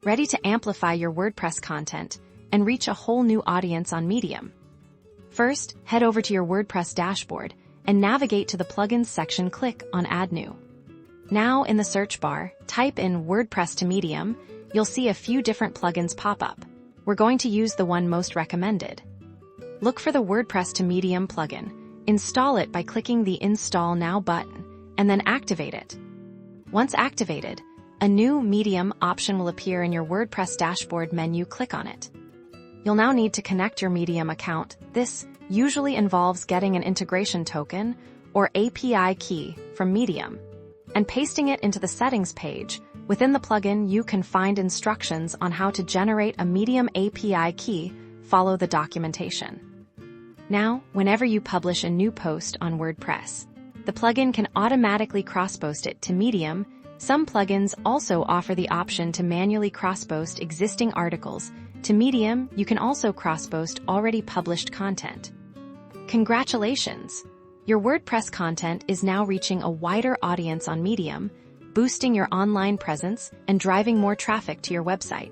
ready to amplify your WordPress content and reach a whole new audience on Medium. First, head over to your WordPress dashboard and navigate to the Plugins section. Click on Add New. Now, in the search bar, type in WordPress to Medium. You'll see a few different plugins pop up. We're going to use the one most recommended. Look for the WordPress to Medium plugin. Install it by clicking the Install Now button, and then activate it. Once activated, a new Medium option will appear in your WordPress dashboard menu. Click on it. You'll now need to connect your Medium account. This usually involves getting an integration token or API key from Medium and pasting it into the settings page. Within the plugin, you can find instructions on how to generate a Medium API key. Follow the documentation. Now, whenever you publish a new post on WordPress, the plugin can automatically cross-post it to Medium. Some plugins also offer the option to manually cross-post existing articles to Medium. You can also cross-post already published content. Congratulations! Your WordPress content is now reaching a wider audience on Medium, boosting your online presence and driving more traffic to your website.